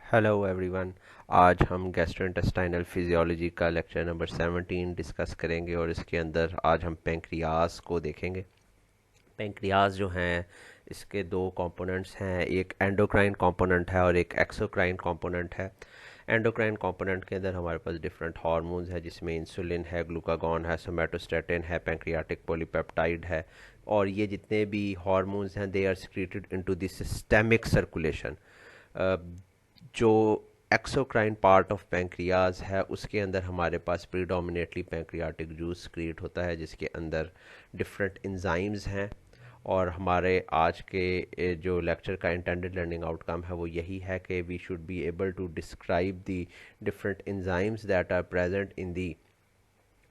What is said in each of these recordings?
Hello everyone. आज हम gastrointestinal physiology का लेक्चर नंबर 17 डिस्कस करेंगे और इसके अंदर आज हम पेंक्रियाज को देखेंगे। पेंक्रियाज जो हैं इसके दो कंपोनेंट्स हैं, एक एंडोक्राइन कंपोनेंट है और एक एक्सोक्राइन कंपोनेंट है। एंडोक्राइन कंपोनेंट के अंदर हमारे पास डिफरेंट हार्मोन्स है जिसमें इंसुलिन है, ग्लूकागॉन है, सोमेटोस्टेटिन है, पैंक्रियाटिक पॉलीपेप्टाइड है। और ये जितने भी हार्मोन्स हैं they are secreted into the systemic circulation. जो एक्सोक्राइन पार्ट ऑफ पैंक्रियाज है उसके अंदर हमारे पास प्रीडोमिनेटली पैंक्रियाटिक जूस क्रिएट होता है जिसके अंदर डिफरेंट एंजाइम्स हैं। और हमारे आज के जो लेक्चर का इंटेंडेड लर्निंग आउटकम है वो यही है कि we should be able to describe the different enzymes that are present in the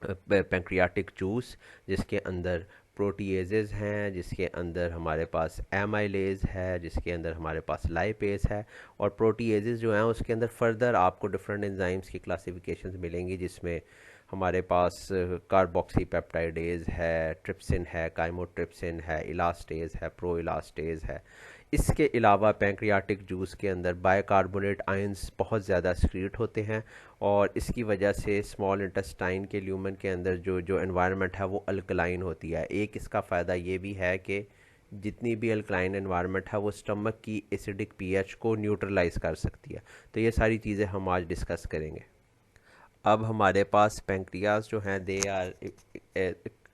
pancreatic juice, जिसके अंदर प्रोटीएजेज हैं, जिसके अंदर हमारे पास एमाइलेज है, जिसके अंदर हमारे पास लाइपेज है। और प्रोटीएजेज जो हैं उसके अंदर फर्दर आपको डिफरेंट एंजाइम्स की क्लासिफिकेशंस मिलेंगी जिसमें हमारे पास कार्बोक्सी पेप्टाइडेज है, ट्रिप्सिन है, काइमोट्रिप्सिन है, इलास्टेज है, प्रो इलास्टेज है। इसके अलावा पैंक्रियाटिक जूस के अंदर बाइकार्बोनेट आयंस बहुत ज़्यादा सक्रीट होते हैं और इसकी वजह से स्मॉल इंटेस्टाइन के ल्यूमन के अंदर जो जो एनवायरनमेंट है वो अल्कलाइन होती है। एक इसका फ़ायदा ये भी है कि जितनी भी अल्कलाइन एनवायरनमेंट है वो स्टमक की एसिडिक पीएच को न्यूट्रलाइज कर सकती है। तो ये सारी चीज़ें हम आज डिस्कस करेंगे। अब हमारे पास पेंक्रियाज जो हैं they are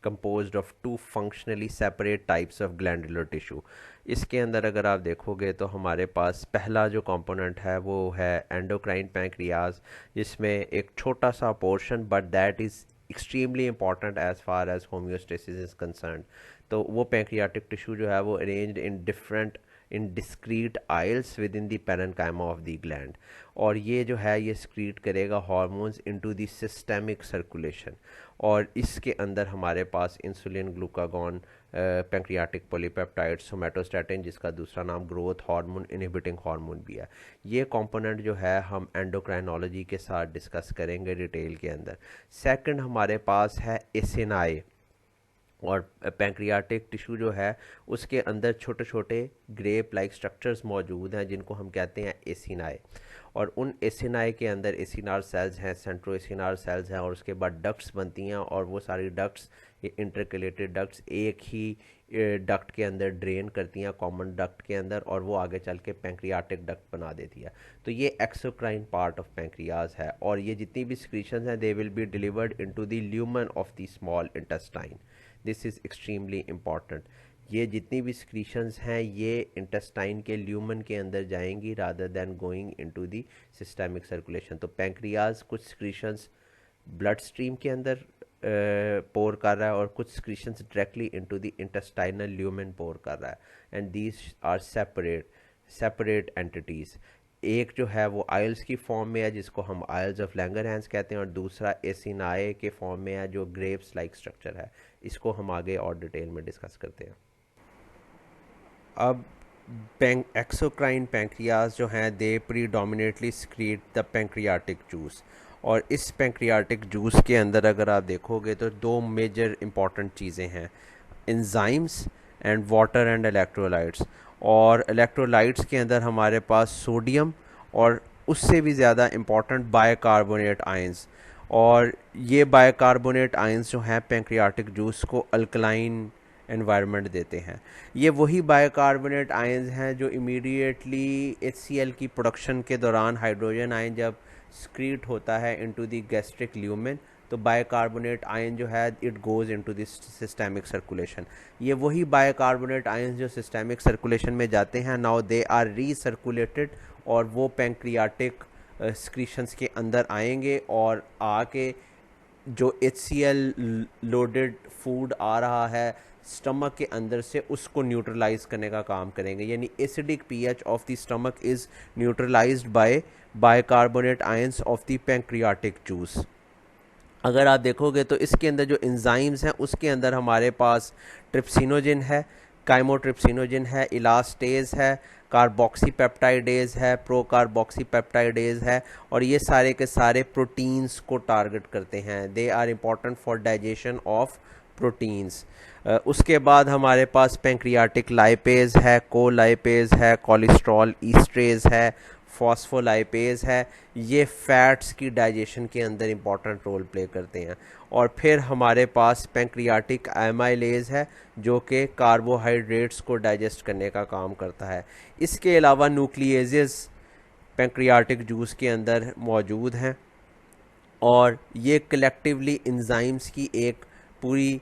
composed of two functionally separate types of glandular tissue। इसके अंदर अगर आप देखोगे तो हमारे पास पहला जो कंपोनेंट है वो है एंडोक्राइन पैंक्रियाज, जिसमें एक छोटा सा portion but that is extremely important as far as homeostasis is concern. तो वो पैंक्रियाटिक टिश्यू जो है वो arranged in different in discrete isles within the parenchyma of the gland. और ये जो है ये सक्रीट करेगा hormones into the systemic circulation. और इसके अंदर हमारे पास insulin, glucagon, pancreatic polypeptide, somatostatin जिसका दूसरा नाम ग्रोथ हार्मोन इनहिबिटिंग हार्मोन भी है। ये कंपोनेंट जो है हम एंडोक्राइनोलॉजी के साथ डिस्कस करेंगे डिटेल के अंदर। सेकंड हमारे पास है एसिनाई। और पैंक्रियाटिक टिश्यू जो है उसके अंदर छोटे छोटे ग्रेप लाइक स्ट्रक्चर्स मौजूद हैं जिनको हम कहते हैं एसिनाई। और उन एसिनाई के अंदर एसिनार सेल्स हैं, सेंट्रो एसिनार सेल्स हैं और उसके बाद डक्ट्स बनती हैं और वो सारी डक्ट्स, ये इंटरकलेटेड डक्ट्स एक ही डक्ट के अंदर ड्रेन करती हैं, कॉमन डक्ट के अंदर, और वो आगे चल के पैंक्रियाटिक डक्ट बना देती है। तो ये एक्सोक्राइन पार्ट ऑफ पैंक्रियाज है और ये जितनी भी सिक्रीशंस हैं दे will be delivered into the lumen of the small intestine. This is extremely important. ये जितनी भी सिक्रीशंस हैं ये इंटेस्टाइन के ल्यूमन के अंदर जाएंगी rather than going into the systemic circulation. तो पैंक्रियाज कुछ सिक्रीशंस ब्लड स्ट्रीम के अंदर पोर कर रहा है और कुछ secretions directly into the intestinal lumen pour कर रहा है। And these are separate entities. एक जो है वो आयल्स की फॉर्म में है जिसको हम आयल्स ऑफ लैंगरहैंस कहते हैं और दूसरा एसिनाए के फॉर्म में है जो ग्रेप्स लाइक स्ट्रक्चर है। इसको हम आगे और डिटेल में डिस्कस करते हैं। अब एक्सोक्राइन पैंक्रियाज जो हैं they predominantly secrete the pancreatic juice. और इस पैंक्रियाटिक जूस के अंदर अगर आप देखोगे तो दो मेजर इंपॉर्टेंट चीज़ें हैं, enzymes and water and electrolytes. और इलेक्ट्रोलाइट्स के अंदर हमारे पास सोडियम और उससे भी ज़्यादा इम्पॉर्टेंट बाइकार्बोनेट आयंस। और ये बाइकार्बोनेट आयंस जो हैं पैंक्रियाटिक जूस को अल्कलाइन एनवायरनमेंट देते हैं। ये वही बाइकार्बोनेट आयंस हैं जो इमीडिएटली HCl की प्रोडक्शन के दौरान हाइड्रोजन आयन जब सक्रीट होता है इनटू द गैस्ट्रिक ल्यूमेन तो बाइकार्बोनेट आयन जो है it goes into the systemic circulation. ये वही बाइकार्बोनेट आयंस जो सिस्टेमिक सर्कुलेशन में जाते हैं नाउ दे आर रीसर्कुलेटेड और वो पैंक्रियाटिक सिक्रीशंस के अंदर आएंगे और आके जो HCl लोडेड फूड आ रहा है स्टमक के अंदर से उसको न्यूट्रलाइज करने का काम करेंगे। यानी acidic pH of the stomach is neutralised by bicarbonate ions of the pancreatic juice. अगर आप देखोगे तो इसके अंदर जो एंजाइम्स हैं उसके अंदर हमारे पास ट्रिप्सिनोजिन है, काइमोट्रिप्सिनोजिन है, इलास्टेज है, कार्बोक्सी पेप्टाइडेज है, प्रो कार्बोक्सी पेप्टाइडेज है। और ये सारे के सारे प्रोटीन्स को टारगेट करते हैं। They are important for digestion of proteins. उसके बाद हमारे पास पैंक्रियाटिक लाइपेज है, कोलाइपेज है, कोलेस्ट्रॉल ईस्ट्रेज है, फॉस्फोलाइपेज है, ये फैट्स की डाइजेशन के अंदर इंपॉर्टेंट रोल प्ले करते हैं। और फिर हमारे पास पैंक्रियाटिक एमाइलेज है जो कि कार्बोहाइड्रेट्स को डाइजेस्ट करने का काम करता है। इसके अलावा न्यूक्लियेजेस पैंक्रियाटिक जूस के अंदर मौजूद हैं और ये कलेक्टिवली एंजाइम्स की एक पूरी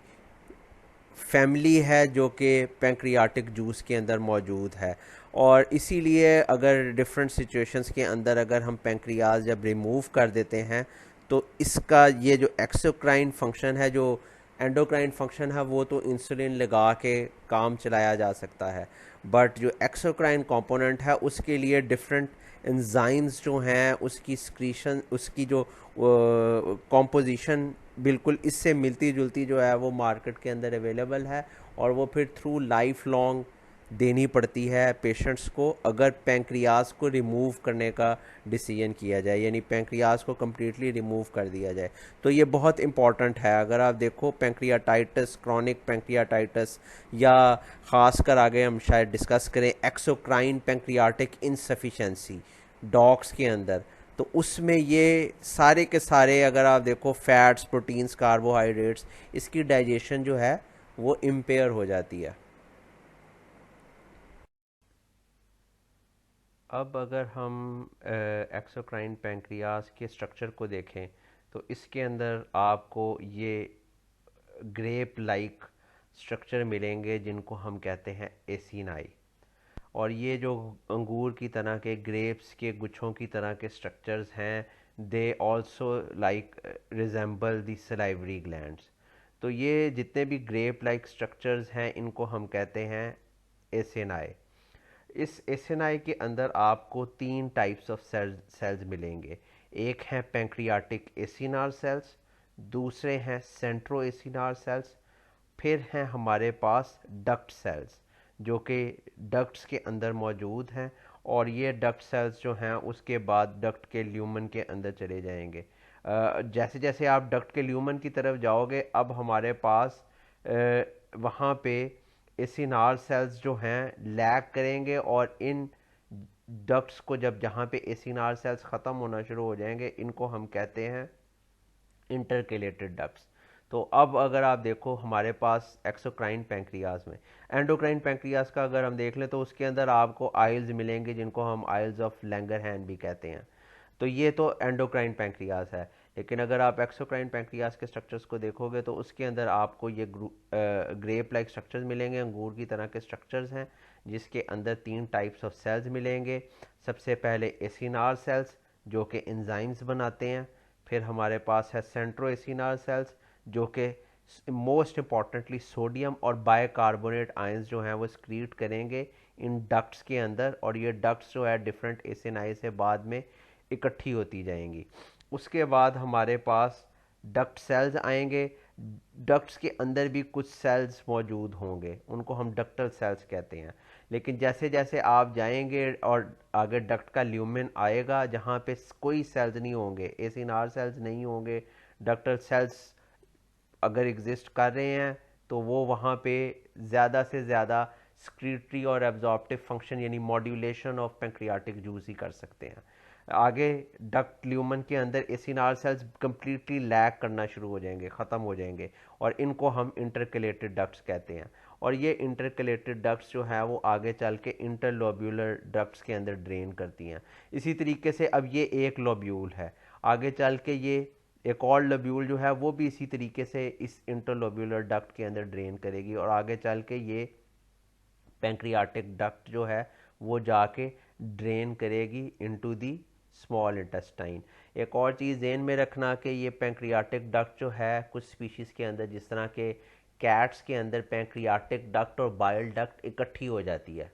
फैमिली है जो कि पैंक्रियाटिक जूस के अंदर मौजूद है। और इसीलिए अगर डिफरेंट सिचुएशंस के अंदर अगर हम पैंक्रियाज जब रिमूव कर देते हैं तो इसका ये जो एक्सोक्राइन फंक्शन है, जो एंडोक्राइन फंक्शन है, वो तो इंसुलिन लगा के काम चलाया जा सकता है, बट जो एक्सोक्राइन कंपोनेंट है उसके लिए डिफरेंट एंजाइम्स जो हैं उसकी स्क्रीशन, उसकी जो कॉम्पोजिशन बिल्कुल इससे मिलती जुलती जो है वो मार्केट के अंदर अवेलेबल है। और वो फिर थ्रू लाइफ लॉन्ग देनी पड़ती है पेशेंट्स को अगर पैंक्रियाज को रिमूव करने का डिसीजन किया जाए, यानी पैंक्रियाज को कम्प्लीटली रिमूव कर दिया जाए। तो ये बहुत इंपॉर्टेंट है। अगर आप देखो पैंक्रियाटाइटिस, क्रॉनिक पैंक्रियाटाइटिस, या ख़ासकर आगे हम शायद डिस्कस करें एक्सोक्राइन पैंक्रियाटिक इनसफिशेंसी डॉग्स के अंदर, तो उसमें ये सारे के सारे अगर आप देखो फैट्स, प्रोटीन्स, कार्बोहाइड्रेट्स, इसकी डाइजेशन जो है वो इम्पेयर हो जाती है। अब अगर हम एक्सोक्राइन पैंक्रियाज के स्ट्रक्चर को देखें तो इसके अंदर आपको ये ग्रेप लाइक स्ट्रक्चर मिलेंगे जिनको हम कहते हैं एसिनाई। और ये जो अंगूर की तरह के, ग्रेप्स के गुच्छों की तरह के स्ट्रक्चर्स हैं, they also like resemble the salivary glands. तो ये जितने भी ग्रेप लाइक स्ट्रक्चर्स हैं इनको हम कहते हैं एसिनाई। इस एसिनाई के अंदर आपको तीन टाइप्स ऑफ सेल्स मिलेंगे। एक है पैंक्रियाटिक एसिनार सेल्स, दूसरे हैं सेंट्रो एसिनार सेल्स, फिर हैं हमारे पास डक्ट सेल्स जो कि डक्ट्स के अंदर मौजूद हैं। और ये डक्ट सेल्स जो हैं उसके बाद डक्ट के ल्यूमन के अंदर चले जाएंगे। जैसे जैसे आप डक्ट के ल्यूमन की तरफ जाओगे अब हमारे पास वहाँ पे एसिनार सेल्स जो हैं लैग करेंगे और इन डक्ट्स को जब जहाँ पे एसिनार सेल्स ख़त्म होना शुरू हो जाएंगे इनको हम कहते हैं इंटरकेलेटेड डक्ट्स। तो अब अगर आप देखो हमारे पास एक्सोक्राइन पैंक्रियाज में, एंडोक्राइन पैंक्रियाज का अगर हम देख लें तो उसके अंदर आपको आइल्स मिलेंगे जिनको हम आइल्स ऑफ लैंगरहैन भी कहते हैं। तो ये तो एंडोक्राइन पैंक्रियाज है। लेकिन अगर आप एक्सोक्राइन पैंक्रियाज के स्ट्रक्चर्स को देखोगे तो उसके अंदर आपको ये ग्रेप लाइक स्ट्रक्चर्स मिलेंगे, अंगूर की तरह के स्ट्रक्चर्स हैं जिसके अंदर तीन टाइप्स ऑफ सेल्स मिलेंगे। सबसे पहले एसिनार सेल्स जो कि एंजाइम्स बनाते हैं, फिर हमारे पास है सेंट्रो एसिनार सेल्स जो कि मोस्ट इम्पॉर्टेंटली सोडियम और बाइकार्बोनेट आयंस जो हैं वो स्क्रीट करेंगे इन डक्ट्स के अंदर, और ये डक्ट्स जो है डिफरेंट एसिनाई से बाद में इकट्ठी होती जाएंगी। उसके बाद हमारे पास डक्ट सेल्स आएंगे। डक्ट्स के अंदर भी कुछ सेल्स मौजूद होंगे, उनको हम डक्टल सेल्स कहते हैं। लेकिन जैसे जैसे आप जाएंगे और आगे डक्ट का ल्यूमेन आएगा जहाँ पे कोई सेल्स नहीं होंगे, एसिनार सेल्स नहीं होंगे, डक्टल सेल्स अगर एग्जिस्ट कर रहे हैं तो वो वहाँ पे ज़्यादा से ज़्यादा स्क्रीटरी और एब्जॉर्प्टिव फंक्शन यानी मॉड्यूलेशन ऑफ पैंक्रियाटिक जूस ही कर सकते हैं। आगे डक्ट ल्यूमन के अंदर एसिनार सेल्स कम्प्लीटली लैक करना शुरू हो जाएंगे, ख़त्म हो जाएंगे, और इनको हम इंटरकलेटेड डक्ट्स कहते हैं। और ये इंटरकलेटेड डक्ट्स जो है वो आगे चल के इंटरलोब्यूलर डक्ट्स के अंदर ड्रेन करती हैं। इसी तरीके से अब ये एक लोब्यूल है, आगे चल के ये एक और लोब्यूल जो है वो भी इसी तरीके से इस इंटरलोब्यूलर डक्ट के अंदर ड्रेन करेगी, और आगे चल के ये पैंक्रियाटिक डक्ट जो है वो जाके ड्रेन करेगी इनटू दी स्मॉल इंटेस्टाइन। एक और चीज़ ध्यान में रखना कि ये पैंक्रियाटिक डक्ट जो है कुछ स्पीशीज़ के अंदर, जिस तरह के कैट्स के अंदर पैंक्रियाटिक डक्ट और बाइल डक्ट इकट्ठी हो जाती है,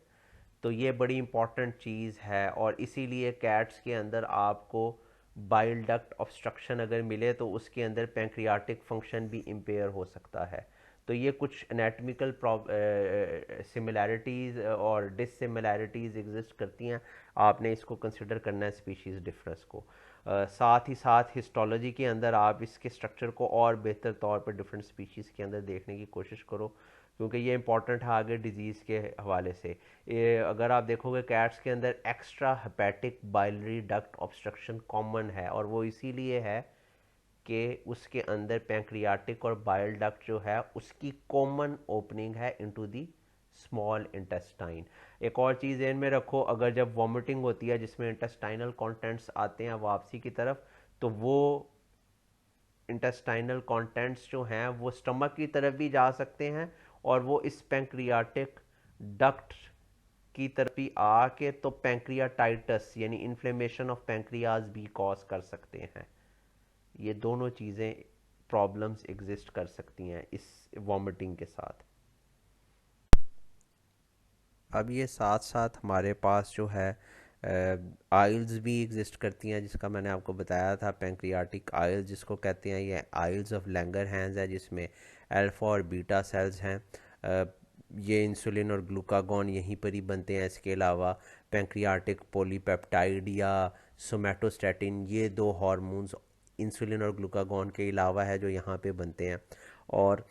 तो ये बड़ी इंपॉर्टेंट चीज़ है। और इसीलिए कैट्स के अंदर आपको बाइल डक्ट ऑब्स्ट्रक्शन अगर मिले तो उसके अंदर पैंक्रियाटिक फंक्शन भी इम्पेयर हो सकता है। तो ये कुछ एनाटमिकल सिमिलैरिटीज़ और डिससिमिलैरिटीज़ एग्जिस्ट करती हैं, आपने इसको कंसिडर करना है स्पीशीज़ डिफरेंस को। साथ ही साथ हिस्टोलॉजी के अंदर आप इसके स्ट्रक्चर को और बेहतर तौर पर डिफरेंट स्पीशीज़ के अंदर देखने की कोशिश करो क्योंकि ये इंपॉर्टेंट है आगे डिजीज़ के हवाले से। ये अगर आप देखोगे कैट्स के अंदर extra hepatic biliary duct obstruction common है, और वो इसीलिए है कि उसके अंदर पैंक्रियाटिक और बाइल डक्ट जो है उसकी कॉमन ओपनिंग है इनटू दी स्मॉल इंटेस्टाइन। एक और चीज़ ध्यान में रखो, अगर जब वॉमिटिंग होती है जिसमें इंटेस्टाइनल कंटेंट्स आते हैं वापसी की तरफ, तो वो इंटेस्टाइनल कंटेंट्स जो हैं वो स्टमक की तरफ भी जा सकते हैं, और वो इस पैंक्रियाटिक डक्ट की तरफ भी आके तो पैंक्रियाटाइटस यानी इन्फ्लेमेशन ऑफ पैंक्रियाज भी कॉज कर सकते हैं। ये दोनों चीज़ें प्रॉब्लम्स एग्जिस्ट कर सकती हैं इस वॉमिटिंग के साथ। अब ये साथ साथ हमारे पास जो है आइल्स भी एग्जिस्ट करती हैं, जिसका मैंने आपको बताया था पैंक्रियाटिक आइल्स जिसको कहते हैं। ये आइल्स ऑफ लैंगरहैंस है जिसमें अल्फा और बीटा सेल्स हैं। ये इंसुलिन और ग्लूकागॉन यहीं पर ही बनते हैं। इसके अलावा पैंक्रियाटिक पॉलीपेप्टाइड या सोमेटोस्टैटिन, ये दो हार्मोन्स इंसुलिन और ग्लूकागॉन के अलावा है जो यहाँ पे बनते हैं। और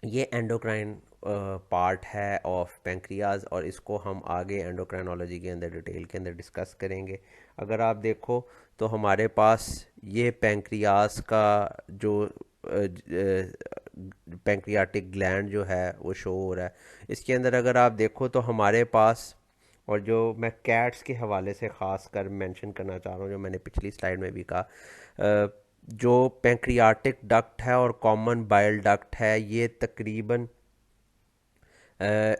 ये एंडोक्राइन पार्ट है ऑफ पेंक्रियाज, और इसको हम आगे एंडोक्राइनोलॉजी के अंदर डिटेल के अंदर डिस्कस करेंगे। अगर आप देखो तो हमारे पास ये पेंक्रियाज का जो पेंक्रियाटिक ग्लैंड जो है वो शो हो रहा है इसके अंदर। अगर आप देखो तो हमारे पास, और जो मैं कैट्स के हवाले से ख़ास कर मेंशन करना चाह रहा हूँ, जो मैंने पिछली स्लाइड में भी कहा, जो पैंक्रियाटिक डक्ट है और कॉमन बाइल डक्ट है ये तकरीबन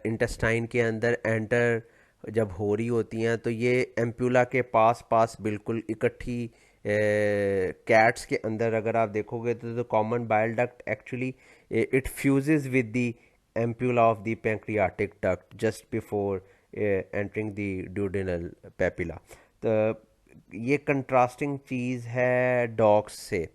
इंटेस्टाइन के अंदर एंटर जब हो रही होती हैं तो ये एम्पुला के पास पास बिल्कुल इकट्ठी कैट्स के अंदर अगर आप देखोगे तो common bile duct actually it fuses with the ampulla of the pancreatic duct just before entering the duodenal papilla. तो ये कंट्रास्टिंग चीज़ है डॉग्स से।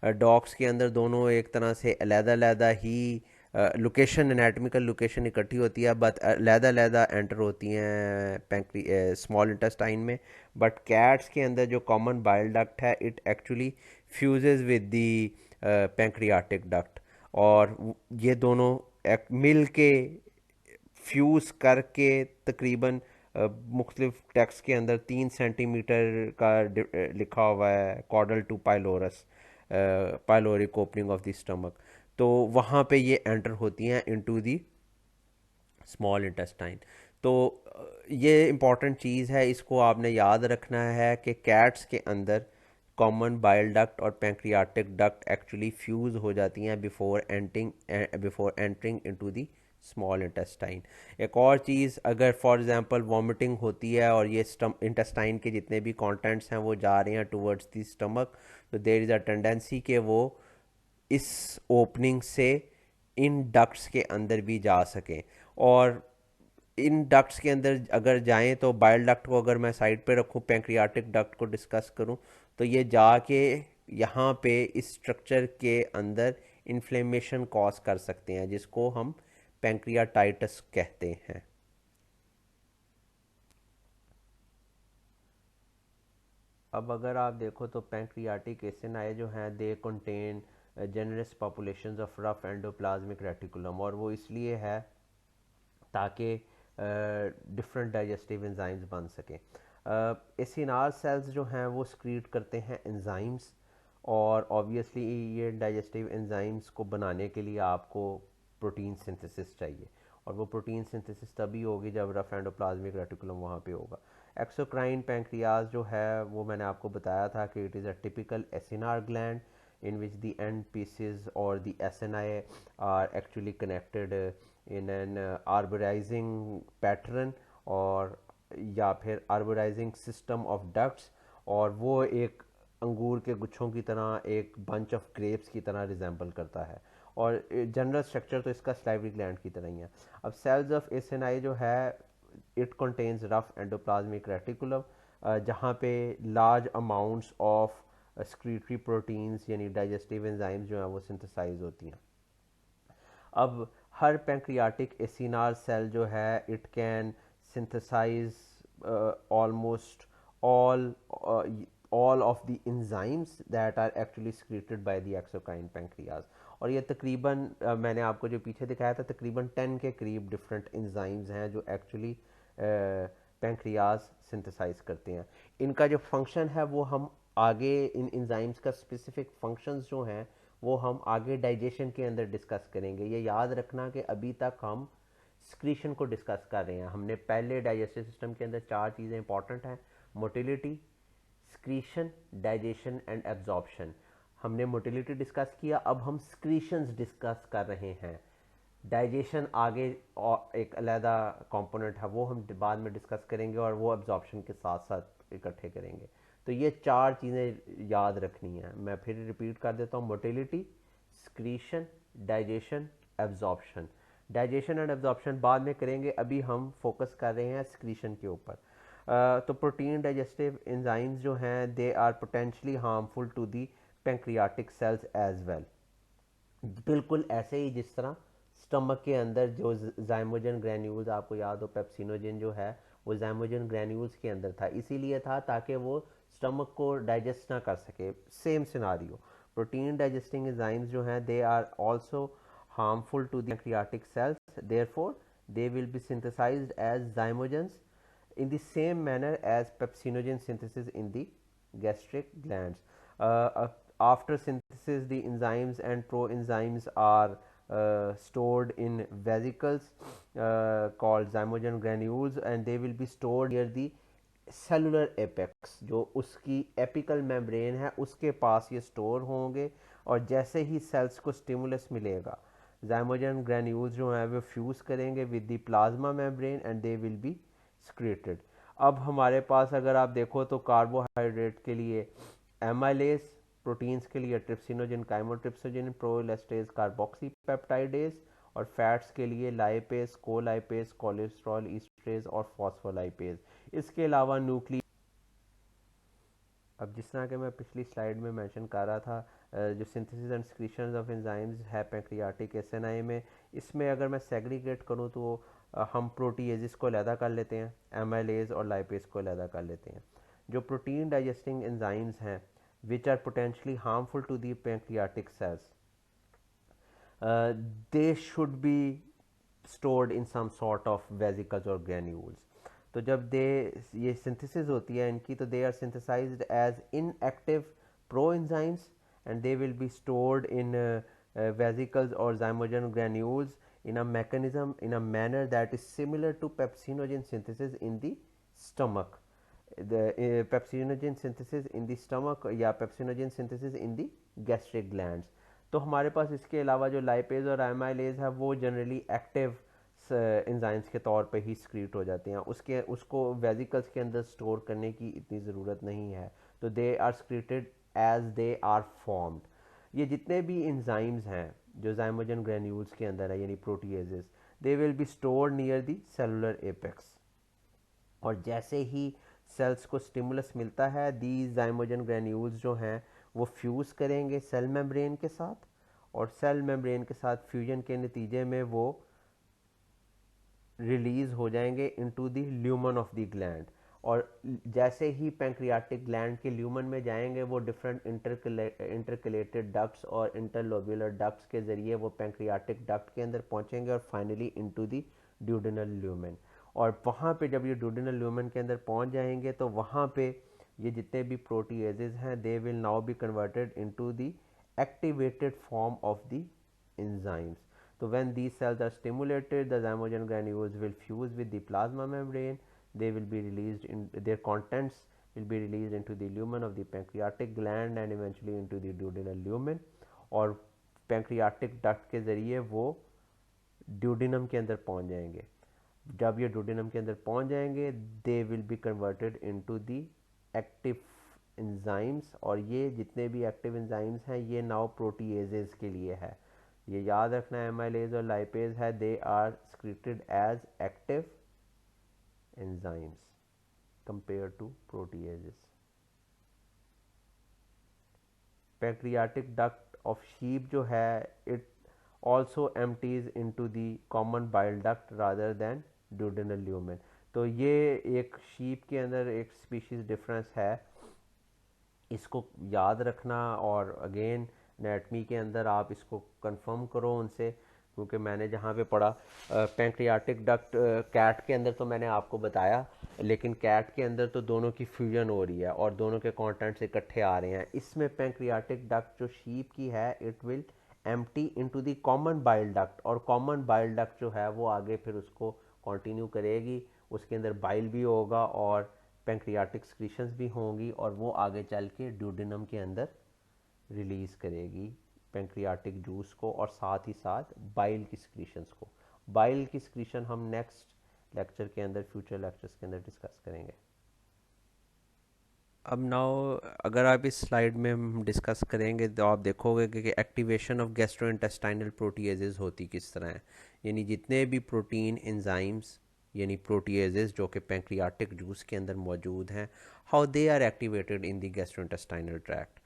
डॉग्स के अंदर दोनों एक तरह से अलहदा ही लोकेशन, एनाटमिकल लोकेशन इकट्ठी होती है, बट अलहदा एंटर होती हैं पैंक्री स्मॉल इंटेस्टाइन में। बट कैट्स के अंदर जो कॉमन बाइल डक्ट है it actually fuses with the pancreatic duct, और ये दोनों मिल के फ्यूज़ करके तकरीबन मुख्तलिफ टेक्स्ट के अंदर 3 सेंटीमीटर का लिखा हुआ है caudal to pylorus, pyloric opening of the stomach. तो वहाँ पे ये एंटर होती हैं इनटू दी स्मॉल इंटेस्टाइन। तो ये इम्पॉर्टेंट चीज़ है, इसको आपने याद रखना है कि कैट्स के अंदर कॉमन बाइल डक्ट और पैंक्रियाटिक डक्ट एक्चुअली फ्यूज़ हो जाती हैं before entering into the small intestine. एक और चीज़, अगर फॉर एग्जांपल वॉमिटिंग होती है और ये इंटेस्टाइन के जितने भी कंटेंट्स हैं वो जा रहे हैं टुवर्ड्स दी स्टमक, तो देयर इज़ अ टेंडेंसी कि वो इस ओपनिंग से इन डक्ट्स के अंदर भी जा सकें। और इन डक्ट्स के अंदर अगर जाएं तो बाइल डक्ट को अगर मैं साइड पे रखूं, पैंक्रियाटिक डक्ट को डिस्कस करूं, तो ये जाके यहाँ पे इस स्ट्रक्चर के अंदर इन्फ्लेमेशन कॉज कर सकते हैं जिसको हम पैंक्रियाटाइटिस कहते हैं। अब अगर आप देखो तो पैंक्रियाटिक एसिनाई जो हैं they contain generous populations of rough endoplasmic reticulum, और वो इसलिए है ताकि डिफरेंट डाइजेस्टिव एंजाइम्स बन सकें। एसिनार सेल्स जो हैं वो स्क्रीट करते हैं एंजाइम्स, और ऑब्वियसली ये डाइजेस्टिव एंजाइम्स को बनाने के लिए आपको प्रोटीन सिंथेसिस चाहिए, और वो प्रोटीन सिंथेसिस तभी होगी जब रफ एंडोप्लाज्मिक रेटिकुलम वहाँ पे होगा। एक्सोक्राइन पैंक्रियाज जो है वो मैंने आपको बताया था कि it is a typical acinar gland in which the end pieces or the SNI are actually connected in an arborizing pattern और या फिर arborizing system of ducts, और वो एक अंगूर के गुच्छों की तरह, एक बंच ऑफ ग्रेप्स की तरह रिजेंबल करता है, और जनरल स्ट्रक्चर तो इसका स्लाइवरी ग्लैंड की तरह ही है। अब सेल्स ऑफ एसिनाई जो है it contains rough endoplasmic reticulum, जहाँ पे large amounts of excretory proteins यानी डाइजेस्टिव एंजाइम्स जो हैं वो सिंथेसाइज होती हैं। अब हर पैंक्रियाटिक एसिनार सेल जो है it can synthesise almost all of the enzymes that are actually secreted by the exocrine pancreas, और ये तकरीबन मैंने आपको जो पीछे दिखाया था तकरीबन 10 के करीब डिफरेंट एंजाइम्स हैं जो एक्चुअली पेंक्रियाज सिंथेसाइज करते हैं। इनका जो फंक्शन है वो हम आगे इन एंजाइम्स का स्पेसिफिक फंक्शंस जो हैं वो हम आगे डाइजेशन के अंदर डिस्कस करेंगे। ये याद रखना कि अभी तक हम स्क्रीशन को डिस्कस कर रहे हैं। हमने पहले डाइजेस्टिव सिस्टम के अंदर 4 चीज़ें इंपॉर्टेंट हैं, motility, secretion, digestion and absorption. हमने मोटिलिटी डिस्कस किया, अब हम स्क्रीशंस डिस्कस कर रहे हैं। डाइजेशन आगे और एक अलहदा कंपोनेंट है वो हम बाद में डिस्कस करेंगे और वो एब्जॉर्प्शन के साथ साथ इकट्ठे करेंगे। तो ये 4 चीज़ें याद रखनी है। मैं फिर रिपीट कर देता हूँ, motility, secretion, digestion, absorption. Digestion and absorption बाद में करेंगे, अभी हम फोकस कर रहे हैं स्क्रीशन के ऊपर। तो प्रोटीन डाइजेस्टिव एंजाइम्स जो हैं they are potentially harmful to the pancreatic cells as well. बिल्कुल ऐसे ही जिस तरह स्टमक के अंदर जो जाइमोजन ग्रैन्यूल्स, आपको याद हो पेप्सिनोजन जो है वो जाइमोजन ग्रैन्यूल्स के अंदर था, इसीलिए था ताकि वो स्टमक को डाइजेस्ट ना कर सके। Same scenario, protein digesting enzymes जो हैं they are also harmful to the pancreatic cells, therefore they will be synthesized as zymogens in the same manner as pepsinogen synthesis in the gastric glands. After synthesis, the enzymes and proenzymes are stored in vesicles called zymogen granules, and they will be stored near the cellular apex, जो उसकी apical membrane है उसके पास ये store होंगे। और जैसे ही sales को stimulus मिलेगा, जाइमोजन ग्रैन्यूल्स जो हैं वो फ्यूज़ करेंगे with the plasma membrane and they will B secreted. अब हमारे पास अगर आप देखो तो कार्बोहाइड्रेट के लिए एमाइलेज, प्रोटीन्स के लिए ट्रिप्सिनोजन, काइमोट्रिप्सोजन, प्रोएलेस्टेज, कार्बोक्सी पेप्टाइडेज, और फैट्स के लिए लाइपेज, कोलाइपेज, कोलेस्ट्रॉल ईस्ट्रेज और फॉस्फोलाइपेज। इसके अलावा न्यूक्लियस, अब जिस तरह के मैं पिछली स्लाइड में मेंशन कर रहा था, जो synthesis and secretion of enzymes है पैंक्रियाटिक एसएनआई में, इसमें अगर मैं सेग्रीगेट करूं तो हम प्रोटीएजेस को अलहदा कर लेते हैं, एमाइलेज और लाइपेज को अलहदा कर लेते हैं। जो प्रोटीन डाइजेस्टिंग एंजाइम्स हैं which are potentially harmful to the pancreatic cells, they should be stored in some sort of vesicles or granules. तो जब दे ये सिंथेसिस होती है इनकी, तो they are synthesised as inactive pro enzymes and they will be stored in vesicles or zymogen granules in a mechanism, in a manner that is similar to pepsinogen synthesis in the stomach. The pepsinogen synthesis in the stomach या pepsinogen synthesis in the gastric glands. तो हमारे पास इसके अलावा जो lipase और amylase है वो generally active enzymes के तौर पे ही स्क्रीट हो जाते हैं, उसको वेजिकल्स के अंदर स्टोर करने की इतनी ज़रूरत नहीं है। तो they are secreted as they are formed. ये जितने भी एंजाइम्स हैं जो जाइमोजन ग्रैन्यूल्स के अंदर है यानी proteases, they will be stored near the cellular apex. और जैसे ही सेल्स को स्टिमुलस मिलता है, दी जाइमोजन ग्रैन्यूल्स जो हैं वो फ्यूज़ करेंगे सेल मेम्ब्रेन के साथ, और सेल मेम्ब्रेन के साथ फ्यूजन के नतीजे में वो रिलीज़ हो जाएंगे into the lumen of the gland. और जैसे ही पैंक्रियाटिक ग्लैंड के ल्यूमन में जाएंगे वो डिफरेंट इंटरकलेटेड डक्ट्स और इंटरलोब्यूलर डक्ट्स के ज़रिए वो पैंक्रियाटिक डक्ट के अंदर पहुंचेंगे और finally into the duodenal lumen. और वहाँ पे जब ये ड्यूडेनल ल्यूमन के अंदर पहुँच जाएंगे तो वहाँ पे ये जितने भी प्रोटीएजेज हैं they will now be converted into the activated form of the enzymes. So when these cells are stimulated, the zymogen granules will fuse with the plasma membrane. They will be released in their contents will be released into the lumen of the pancreatic gland and eventually into the duodenal lumen. और pancreatic duct के ज़रिए वो duodenum के अंदर पहुंच जाएंगे। जब ये ड्यूडिनम के अंदर पहुंच जाएंगे दे will be converted into the active enzymes. और ये जितने भी एक्टिव एंजाइम्स हैं ये नाउ प्रोटीएजेस के लिए है। ये याद रखना है, एमाइलेज और लाइपेज है, they are secreted as active enzymes compare to proteases. Pancreatic duct of sheep जो है it also empties into the common bile duct rather than duodenal lumen. तो ये एक शीप के अंदर एक स्पीशीज डिफरेंस है, इसको याद रखना। और अगेन एनाटमी के अंदर आप इसको कंफर्म करो उनसे, क्योंकि मैंने जहाँ पे पढ़ा पैंक्रियाटिक डक्ट कैट के अंदर तो मैंने आपको बताया, लेकिन कैट के अंदर तो दोनों की फ्यूजन हो रही है और दोनों के कंटेंट्स इकट्ठे आ रहे हैं। इसमें पैंक्रियाटिक डक्ट जो शीप की है it will empty into the common bile duct, और कॉमन बाइल डक्ट जो है वो आगे फिर उसको कंटिन्यू करेगी, उसके अंदर बाइल भी होगा और पैंक्रियाटिक स्क्रीशंस भी होंगी, और वो आगे चल के ड्यूडेनम के अंदर रिलीज़ करेगी पैंक्रियाटिक जूस को और साथ ही साथ बाइल की स्क्रीशंस को। बाइल की स्क्रीशन हम नेक्स्ट लेक्चर के अंदर, फ्यूचर लेक्चर्स के अंदर डिस्कस करेंगे। अब नाउ अगर आप इस स्लाइड में हम डिस्कस करेंगे तो आप देखोगे कि एक्टिवेशन ऑफ गैस्ट्रोइंटेस्टाइनल प्रोटीएजेस होती किस तरह है, यानी जितने भी प्रोटीन एंजाइम्स यानी प्रोटीएजेस जो कि पैंक्रियाटिक जूस के अंदर मौजूद हैं, how they are activated in the gastrointestinal tract,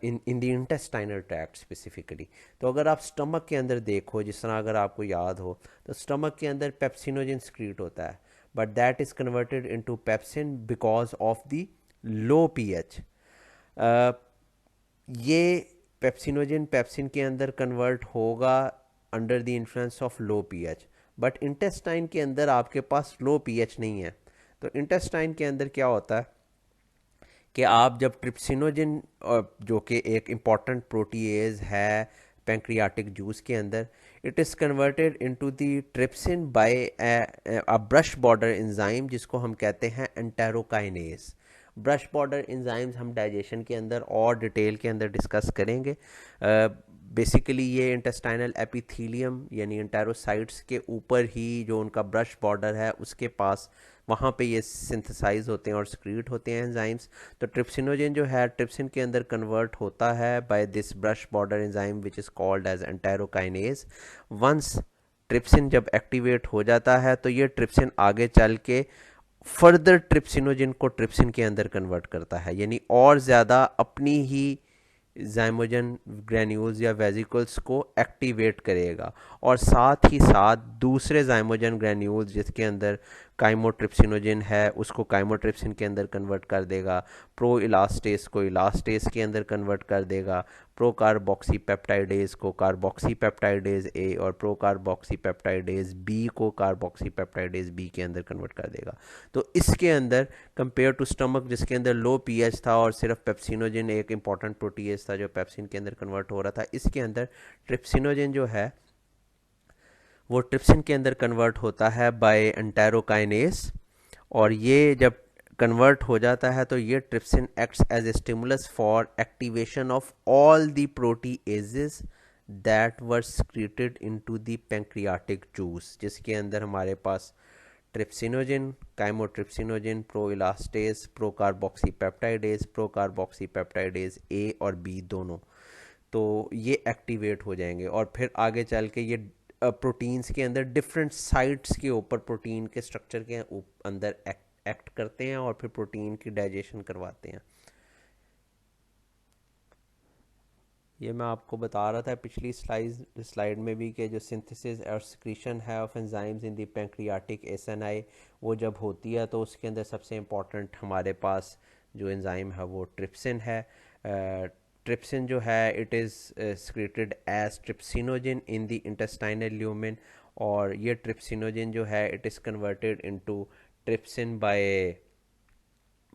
in the intestinal tract specifically. तो अगर आप स्टमक के अंदर देखो, जिस तरह अगर आपको याद हो तो स्टमक के अंदर पेप्सिनोजन स्क्रीट होता है, but that is converted into pepsin because of the low pH. ये पेप्सिनोजन पेप्सिन के अंदर कन्वर्ट होगा under the influence of low pH, but intestine के अंदर आपके पास लो पीएच नहीं है। तो इंटेस्टाइन के अंदर क्या होता है कि आप जब ट्रिप्सिनोजन जो कि एक इम्पॉर्टेंट प्रोटीएज है पैंक्रियाटिक जूस के अंदर, it is converted into the trypsin by a brush border enzyme जिसको हम कहते हैं एंटेरोकाइनेज। ब्रश बॉर्डर एंजाइम्स हम डाइजेशन के अंदर और डिटेल के अंदर डिस्कस करेंगे। बेसिकली ये इंटेस्टाइनल एपिथीलियम यानी एंटेरोसाइट्स के ऊपर ही जो उनका ब्रश बॉर्डर है उसके पास, वहाँ पे ये सिंथेसाइज होते हैं और स्क्रीट होते हैं एंजाइम्स। तो ट्रिप्सिनोजन जो है ट्रिप्सिन के अंदर कन्वर्ट होता है by this brush border enzyme which is called as enterokinase. Once trypsin जब एक्टिवेट हो जाता है तो ये ट्रिप्सिन आगे चल के फर्दर ट्रिप्सिनोजन को ट्रिप्सिन के अंदर कन्वर्ट करता है, यानी और ज़्यादा अपनी ही जाइमोजन ग्रैन्यूल्स या वेजिकल्स को एक्टिवेट करेगा, और साथ ही साथ दूसरे जाइमोजन ग्रैन्यूल्स जिसके अंदर काइमोट्रिप्सिनोजन है उसको काइमोट्रिप्सिन के अंदर कन्वर्ट कर देगा, प्रो इलास्टेस को इलास्टेस के अंदर कन्वर्ट कर देगा, प्रो कार्बोक्सी पेप्टाइडेज को कार्बोक्सी पेप्टाइडेज ए और प्रो कार्बोक्सी पेप्टाइडेज बी को कार्बोक्सी पेप्टाइडेज बी के अंदर कन्वर्ट कर देगा। तो इसके अंदर कंपेयर टू स्टमक जिसके अंदर लो पीएच था और सिर्फ पेप्सिनोजन एक इंपॉर्टेंट प्रोटीएज था जो पेप्सिन के अंदर कन्वर्ट हो रहा था, इसके अंदर ट्रिप्सिनोजन जो है वो ट्रिप्सिन के अंदर कन्वर्ट होता है बाय एंटेरोकाइनेज, और ये जब कन्वर्ट हो जाता है तो ये trypsin acts as a stimulus for activation of all the proteases that were secreted into the pancreatic juice, जिसके अंदर हमारे पास trypsinogen, chymotrypsinogen, proelastase, procarboxypeptidase, procarboxypeptidase A और बी दोनों, तो ये एक्टिवेट हो जाएंगे और फिर आगे चल के ये प्रोटीन्स के अंदर डिफरेंट साइट्स के ऊपर प्रोटीन के स्ट्रक्चर के अंदर एक्ट करते हैं और फिर प्रोटीन की डाइजेशन करवाते हैं। ये मैं आपको बता रहा था पिछली स्लाइड में भी कि जो सिंथेसिस और सिक्रीशन है of enzymes in the pancreatic acini, वो जब होती है तो उसके अंदर सबसे इम्पॉर्टेंट हमारे पास जो एंजाइम है वो ट्रिप्सिन है। ट्रिप्सिन जो है it is secreted as trypsinogen in the intestinal lumen, और ये ट्रिप्सिनोजन जो है it is converted into trypsin by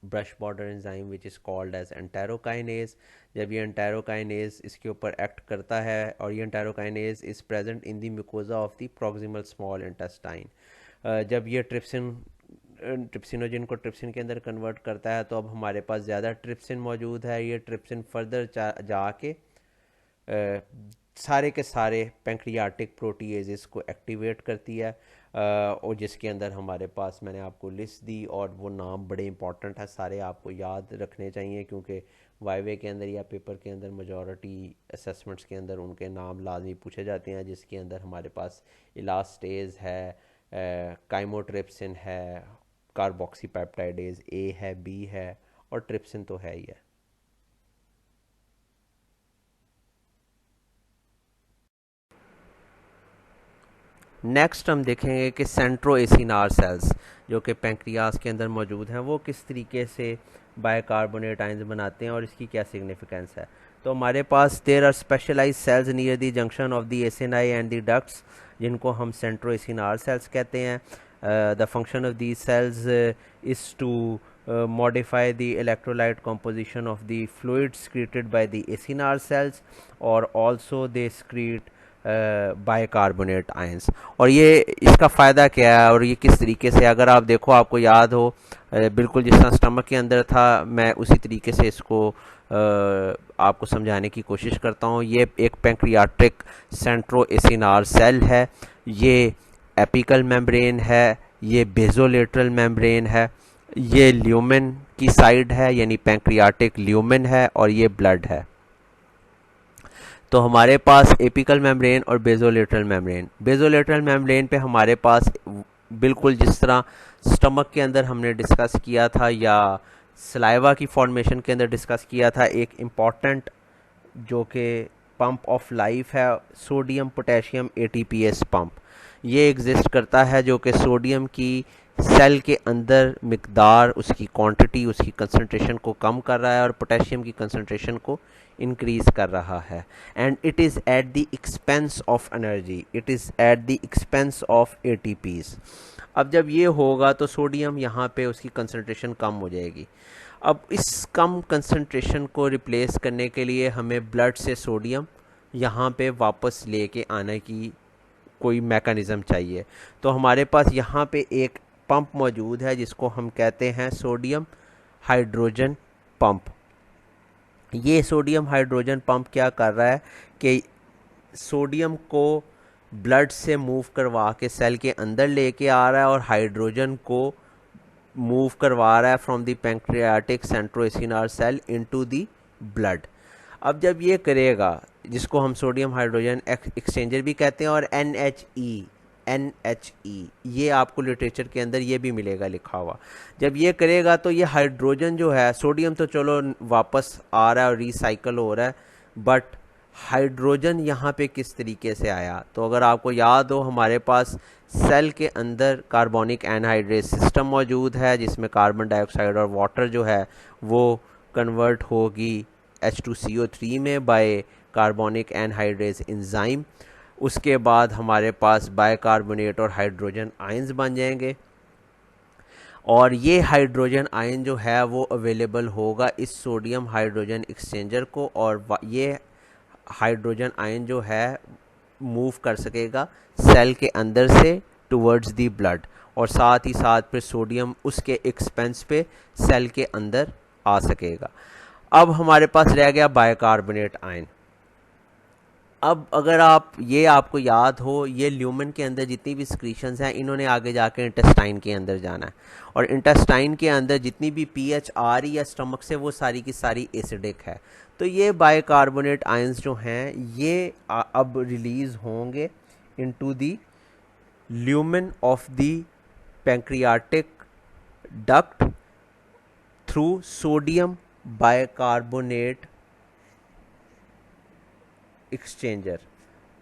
brush border enzyme which is called as enterokinase. जब ये एंटेरोकाइनेज इसके ऊपर एक्ट करता है और ये enterokinase is present in the mucosa of the proximal small intestine. जब ये ट्रिप्सिनोजन को ट्रिप्सिन के अंदर कन्वर्ट करता है तो अब हमारे पास ज़्यादा ट्रिप्सिन मौजूद है। ये ट्रिप्सिन फर्दर जाके सारे के सारे पैंक्रियाटिक प्रोटीएजेस को एक्टिवेट करती है, और जिसके अंदर हमारे पास मैंने आपको लिस्ट दी और वो नाम बड़े इंपॉर्टेंट है, सारे आपको याद रखने चाहिए क्योंकि वाइवे के अंदर या पेपर के अंदर मेजॉरिटी असेसमेंट्स के अंदर उनके नाम लाजमी पूछे जाते हैं, जिसके अंदर हमारे पास इलास्टेज है, काइमोट्रिप्सिन है, कार्बोक्सी पेप्टाइडेज ए है, बी है और ट्रिप्सिन तो है ही है। नेक्स्ट हम देखेंगे कि सेंट्रोएसिनार सेल्स जो कि पैंक्रियास के अंदर मौजूद हैं वो किस तरीके से बाइकार्बोनेट आयंस बनाते हैं और इसकी क्या सिग्निफिकेंस है। तो हमारे पास there are specialised cells near the junction of the acini and the ducts, जिनको हम सेंट्रोएसिनार सेल्स कहते हैं. The function of these cells is to modify the electrolyte composition of the fluid secreted by the acinar cells, or also they secrete bicarbonate ions. और ये इसका फ़ायदा क्या है और ये किस तरीके से, अगर आप देखो, आपको याद हो बिल्कुल जिस तरह स्टमक के अंदर था, मैं उसी तरीके से इसको आपको समझाने की कोशिश करता हूँ. ये एक पैंक्रियाटिक सेंट्रोएसिनार सेल है, ये एपिकल मेम्ब्रेन है, ये बेजोलेटरल मेम्ब्रेन है, ये ल्यूमेन की साइड है यानी पैंक्रियाटिक ल्यूमेन है, और ये ब्लड है. तो हमारे पास एपिकल मेम्ब्रेन और बेजोलेटरल मेम्ब्रेन. बेजोलेटरल मेम्ब्रेन पे हमारे पास बिल्कुल जिस तरह स्टमक के अंदर हमने डिस्कस किया था या सलाइवा की फॉर्मेशन के अंदर डिस्कस किया था, एक इम्पॉर्टेंट जो कि पंप ऑफ लाइफ है, सोडियम पोटेशियम एटीपीएस पंप. ये एग्जिस्ट करता है जो कि सोडियम की सेल के अंदर मिकदार, उसकी क्वांटिटी, उसकी कंसंट्रेशन को कम कर रहा है और पोटेशियम की कंसंट्रेशन को इंक्रीज़ कर रहा है. And it is at the expense of energy, it is at the expense of ATPs. अब जब ये होगा तो सोडियम यहाँ पे उसकी कंसंट्रेशन कम हो जाएगी. अब इस कम कंसंट्रेशन को रिप्लेस करने के लिए हमें ब्लड से सोडियम यहाँ पे वापस लेके आने की कोई मैकेनिज़्म चाहिए. तो हमारे पास यहाँ पे एक पंप मौजूद है जिसको हम कहते हैं सोडियम हाइड्रोजन पंप. ये सोडियम हाइड्रोजन पंप क्या कर रहा है कि सोडियम को ब्लड से मूव करवा के सेल के अंदर लेके आ रहा है और हाइड्रोजन को मूव करवा रहा है from the pancreatic centroacinar cell into the blood. अब जब ये करेगा, जिसको हम सोडियम हाइड्रोजन एक्सचेंजर भी कहते हैं, और NHE, ये आपको लिटरेचर के अंदर ये भी मिलेगा लिखा हुआ. जब ये करेगा तो ये हाइड्रोजन जो है, सोडियम तो चलो वापस आ रहा है और रिसाइकल हो रहा है, बट हाइड्रोजन यहाँ पे किस तरीके से आया. तो अगर आपको याद हो, हमारे पास सेल के अंदर कार्बोनिक एनहाइड्रेट सिस्टम मौजूद है जिसमें कार्बन डाइऑक्साइड और वाटर जो है वो कन्वर्ट होगी H2CO3 में बाय कार्बोनिक एनहाइड्रेस एंजाइम. उसके बाद हमारे पास बाइकार्बोनेट और हाइड्रोजन आयंस बन जाएंगे, और ये हाइड्रोजन आयन जो है वो अवेलेबल होगा इस सोडियम हाइड्रोजन एक्सचेंजर को, और ये हाइड्रोजन आयन जो है मूव कर सकेगा सेल के अंदर से टुवर्ड्स दी ब्लड, और साथ ही साथ फिर सोडियम उसके एक्सपेंस पे सेल के अंदर आ सकेगा. अब हमारे पास रह गया बाइकार्बोनेट आयन. अब अगर आपको याद हो, ये ल्यूमेन के अंदर जितनी भी सिक्रीशंस हैं, इन्होंने आगे जाके इंटेस्टाइन के अंदर जाना है, और इंटेस्टाइन के अंदर जितनी भी पीएच आ रही है स्टमक से वो सारी की सारी एसिडिक है. तो ये बाइकार्बोनेट आयंस जो हैं ये अब रिलीज होंगे into the lumen of the pancreatic duct through sodium bicarbonate exchanger.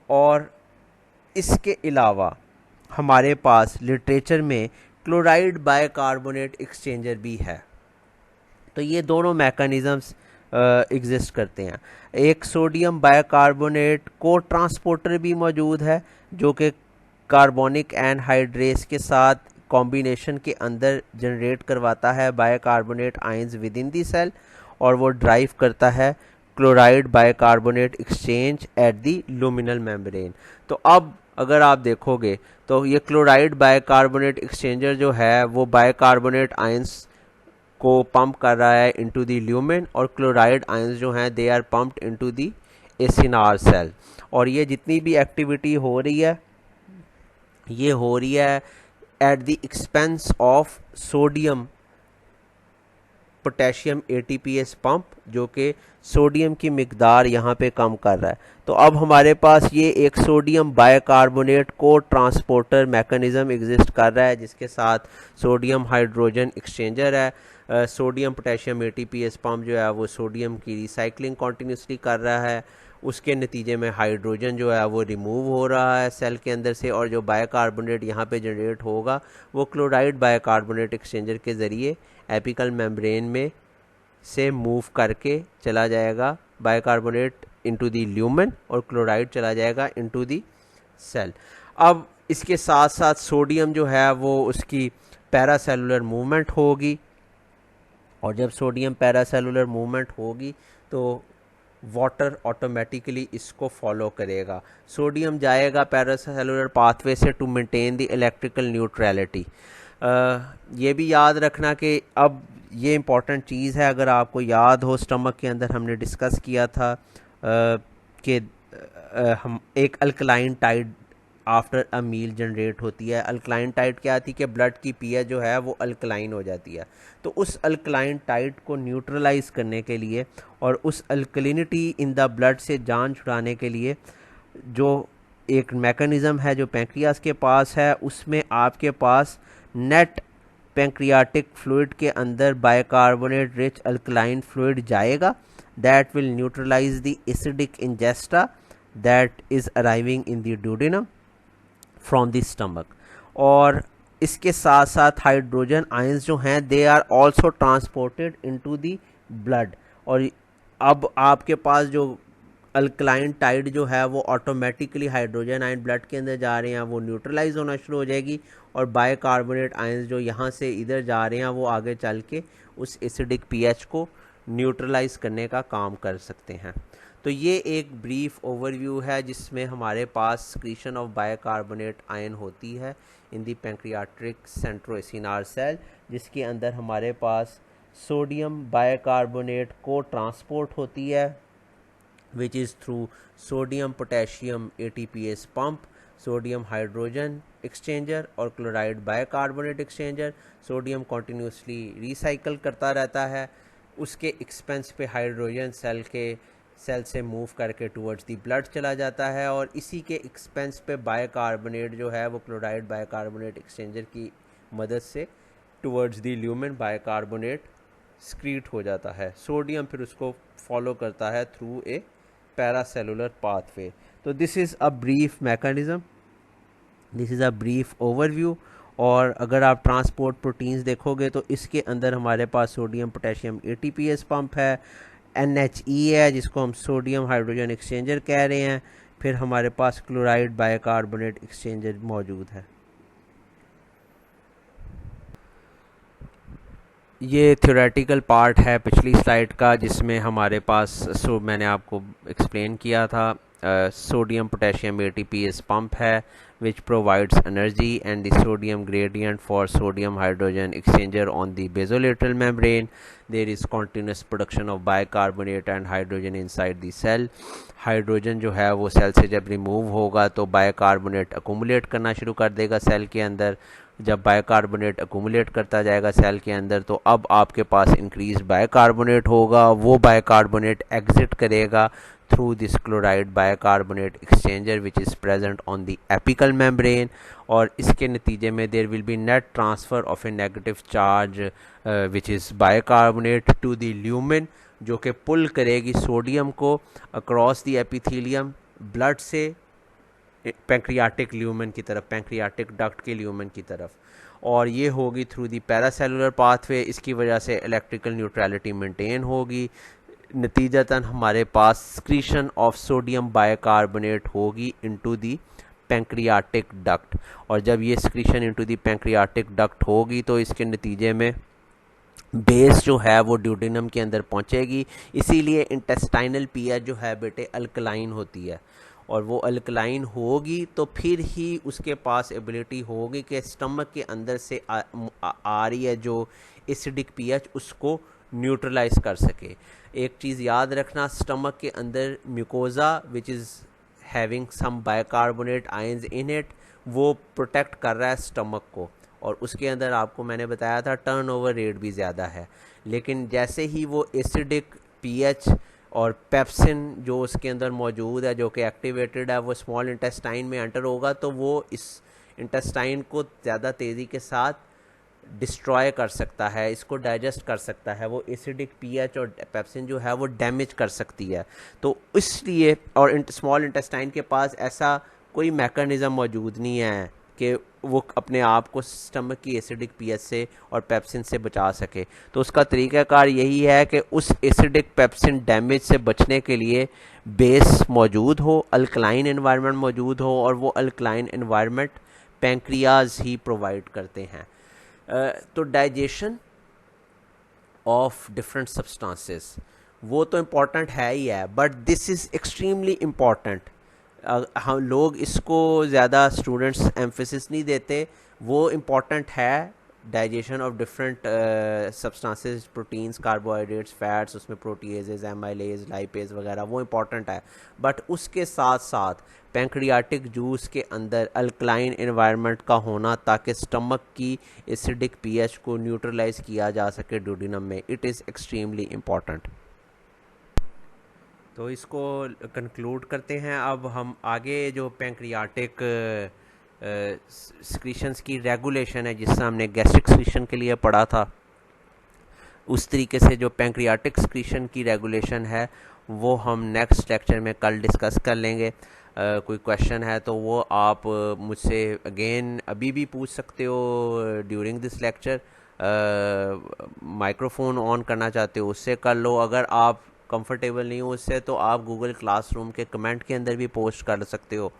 और इसके अलावा हमारे पास लिटरेचर में क्लोराइड बाइकार्बोनेट एक्सचेंजर भी है. तो ये दोनों मैकेनिज़म्स एग्जिस्ट करते हैं. एक सोडियम बाइकार्बोनेट को ट्रांसपोर्टर भी मौजूद है जो कि कार्बोनिक एनहाइड्रेस के साथ कॉम्बिनेशन के अंदर जनरेट करवाता है bicarbonate ions within the cell, और वो ड्राइव करता है chloride bicarbonate exchange at the luminal membrane. तो अब अगर आप देखोगे तो ये क्लोराइड बाइकार्बोनेट एक्सचेंजर जो है वो बाइकार्बोनेट आयंस को पंप कर रहा है इनटू दी ल्यूमेन, और क्लोराइड आयंस जो हैं they are pumped into the acinar cell. और ये जितनी भी एक्टिविटी हो रही है ये हो रही है eight the expense of sodium potassium ATPase pump, जो कि सोडियम की मिकदार यहाँ पे कम कर रहा है. तो अब हमारे पास ये एक सोडियम बाइकार्बोनेट को ट्रांसपोर्टर मैकेनिज़्म एग्जिस्ट कर रहा है जिसके साथ सोडियम हाइड्रोजन एक्सचेंजर है. सोडियम पोटेशियम एटीपीएस पंप जो है वो सोडियम की रिसाइकलिंग कॉन्टीन्यूसली कर रहा है. उसके नतीजे में हाइड्रोजन जो है वो रिमूव हो रहा है सेल के अंदर से, और जो बाइकार्बोनेट यहाँ पे जनरेट होगा वो क्लोराइड बाइकार्बोनेट एक्सचेंजर के ज़रिए एपिकल मेम्ब्रेन में से मूव करके चला जाएगा बाइकार्बोनेट इनटू द ल्यूमेन और क्लोराइड चला जाएगा इनटू द सेल। अब इसके साथ साथ सोडियम जो है वो उसकी पैरासेलुलर मूवमेंट होगी, और जब सोडियम पैरासेलुलर मूवमेंट होगी तो वाटर ऑटोमेटिकली इसको फॉलो करेगा। सोडियम जाएगा पैरासेलुलर पाथवे से to maintain the electrical neutrality. ये भी याद रखना कि अब ये इंपॉर्टेंट चीज़ है, अगर आपको याद हो स्टमक के अंदर हमने डिस्कस किया था कि हम एक alkaline tide after a meal generate होती है। अल्कलाइन टाइड क्या आती है कि ब्लड की पीएच जो है वो अल्कलाइन हो जाती है। तो उस अल्कलाइन टाइड को न्यूट्रलाइज करने के लिए और उस अल्कलिनिटी इन द ब्लड से जान छुड़ाने के लिए जो एक मैकेनिज़्म है जो पैंक्रियास के पास है, उसमें आपके पास नेट पैंक्रियाटिक फ्लूइड के अंदर बाइकार्बोनेट रिच अल्कलाइन फ्लूइड जाएगा that will neutralise the acidic ingesta that is arriving in the duodenum from the stomach. और इसके साथ साथ हाइड्रोजन आयंस जो हैं they are also transported into the blood. और अब आपके पास जो अल्कलाइन टाइड जो है वो ऑटोमेटिकली हाइड्रोजन आयन ब्लड के अंदर जा रहे हैं वो न्यूट्रलाइज होना शुरू हो जाएगी, और बाइकार्बोनेट आयंस जो यहाँ से इधर जा रहे हैं वो आगे चल के उस एसिडिक पीएच को न्यूट्रलाइज करने का काम कर सकते हैं। तो ये एक ब्रीफ ओवरव्यू है जिसमें हमारे पास सिक्रीशन ऑफ बाइकार्बोनेट आयन होती है इन दी पैंक्रियाटिक सेंट्रोएसिनार सेल, जिसके अंदर हमारे पास सोडियम बाइकार्बोनेट को ट्रांसपोर्ट होती है which is through sodium potassium ATPase pump, sodium hydrogen exchanger और chloride bicarbonate exchanger. Sodium continuously recycle करता रहता है, उसके एक्सपेंस पे हाइड्रोजन सेल से मूव करके टुवर्ड्स दी ब्लड चला जाता है, और इसी के एक्सपेंस पे बाइकार्बोनेट जो है वो क्लोराइड बाइकार्बोनेट एक्सचेंजर की मदद से टुवर्ड्स दी ल्यूमेन बाइकार्बोनेट स्क्रीट हो जाता है। सोडियम फिर उसको फॉलो करता है थ्रू ए पैरासेलुलर पाथवे। तो this is a brief mechanism, this is a brief overview. और अगर आप ट्रांसपोर्ट प्रोटीन्स देखोगे तो इसके अंदर हमारे पास सोडियम पोटेशियम ATPase पंप है, NHE है जिसको हम सोडियम हाइड्रोजन एक्सचेंजर कह रहे हैं, फिर हमारे पास क्लोराइड बाइकार्बोनेट एक्सचेंजर मौजूद है। ये थ्योरेटिकल पार्ट है पिछली स्लाइड का जिसमें हमारे पास मैंने आपको एक्सप्लेन किया था सोडियम पोटेशियम ATPase पंप है which provides energy and the sodium gradient for sodium hydrogen exchanger on the basolateral membrane. There is continuous production of bicarbonate and hydrogen inside the cell. Hydrogen जो है वो cell से जब remove होगा तो bicarbonate accumulate करना शुरू कर देगा सेल के अंदर। जब बाइकार्बोनेट अकोमुलेट करता जाएगा सेल के अंदर तो अब आपके पास इंक्रीज बाइकार्बोनेट होगा, वो बाइकार्बोनेट एग्जिट करेगा through this chloride bicarbonate exchanger which is present on the apical membrane, और इसके नतीजे में there will be net transfer of a negative charge which is bicarbonate to the lumen, जो कि पुल करेगी सोडियम को across the epithelium ब्लड से pancreatic lumen की तरफ, पैंक्रियाटिक डक्ट के ल्यूमेन की तरफ, और ये होगी थ्रू दी पैरासेलुलर पाथवे। इसकी वजह से इलेक्ट्रिकल न्यूट्रलिटी मेंटेन होगी, नतीजतन हमारे पास सिक्रीशन ऑफ सोडियम बाइकार्बोनेट होगी इनटू दी पैंक्रियाटिक डक्ट, और जब ये secretion into the pancreatic duct होगी तो इसके नतीजे में बेस जो है वो ड्यूडेनम के अंदर पहुंचेगी। इसीलिए इंटेस्टाइनल पीएच जो है बेटे अल्कलाइन होती है, और वो अल्कलाइन होगी तो फिर ही उसके पास एबिलिटी होगी कि स्टमक के अंदर से आ रही है जो एसिडिक पीएच उसको न्यूट्रलाइज कर सके। एक चीज़ याद रखना, स्टमक के अंदर mucosa which is having some bicarbonate ions in it वो प्रोटेक्ट कर रहा है स्टमक को, और उसके अंदर आपको मैंने बताया था टर्नओवर रेट भी ज़्यादा है। लेकिन जैसे ही वो एसिडिक पीएच और पेप्सिन जो उसके अंदर मौजूद है जो कि एक्टिवेटेड है वो स्मॉल इंटेस्टाइन में एंटर होगा तो वो इस इंटेस्टाइन को ज़्यादा तेज़ी के साथ डिस्ट्रॉय कर सकता है, इसको डाइजेस्ट कर सकता है। वो एसिडिक पीएच और पेप्सिन जो है वो डैमेज कर सकती है। तो इसलिए और स्मॉल इंटेस्टाइन के पास ऐसा कोई मैकेनिज़्म मौजूद नहीं है कि वो अपने आप को स्टमक की एसिडिक पीएच से और पेप्सिन से बचा सके। तो उसका तरीक़ाकार यही है कि उस एसिडिक पेप्सिन डैमेज से बचने के लिए बेस मौजूद हो, अल्कलाइन एनवायरनमेंट मौजूद हो, और वो अल्कलाइन एनवायरनमेंट पैंक्रियाज ही प्रोवाइड करते हैं। तो डाइजेशन ऑफ डिफरेंट सब्सटेंसेस वो तो इम्पॉर्टेंट है ही है, but this is extremely important. हम लोग इसको ज़्यादा स्टूडेंट्स एम्फेसिस नहीं देते। वो इम्पॉर्टेंट है, digestion of different substances, proteins, carbohydrates, fats, उसमें प्रोटीएजेज, एमाइलेज, लाइपेज वगैरह, वो इम्पॉर्टेंट है। बट उसके साथ साथ पैंक्रियाटिक जूस के अंदर अल्कलाइन एनवायरनमेंट का होना, ताकि स्टमक की एसिडिक पीएच को न्यूट्रलाइज किया जा सके ड्यूडिनम में, इट इज़ एक्सट्रीमली इम्पॉर्टेंट। तो इसको कंक्लूड करते हैं। अब हम आगे जो पैंक्रियाटिक सिक्रीशंस की रेगुलेशन है, जिससे हमने गैस्ट्रिक सिक्रीशन के लिए पढ़ा था, उस तरीके से जो पैंक्रियाटिक सिक्रीशन की रेगुलेशन है वो हम नेक्स्ट लेक्चर में कल डिस्कस कर लेंगे। कोई क्वेश्चन है तो वो आप मुझसे अगेन अभी भी पूछ सकते हो during this lecture. Microphone on करना चाहते हो उससे कर लो। अगर आप कंफर्टेबल नहीं हो उससे, तो आप गूगल क्लासरूम के कमेंट के अंदर भी पोस्ट कर सकते हो,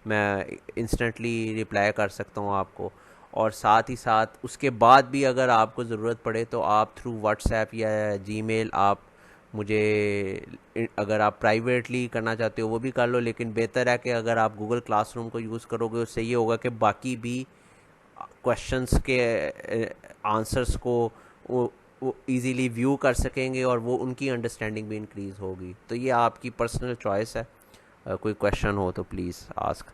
मैं इंस्टेंटली रिप्लाई कर सकता हूँ आपको। और साथ ही साथ उसके बाद भी अगर आपको ज़रूरत पड़े तो आप थ्रू व्हाट्सएप या जीमेल आप मुझे, अगर आप प्राइवेटली करना चाहते हो वो भी कर लो, लेकिन बेहतर है कि अगर आप गूगल क्लासरूम को यूज़ करोगे, उससे ये होगा कि बाकी भी क्वेश्चंस के आंसर्स को वो इजीली व्यू कर सकेंगे और वो उनकी अंडरस्टैंडिंग भी इंक्रीज़ होगी। तो ये आपकी पर्सनल चॉइस है। कोई क्वेश्चन हो तो प्लीज़ आस्क।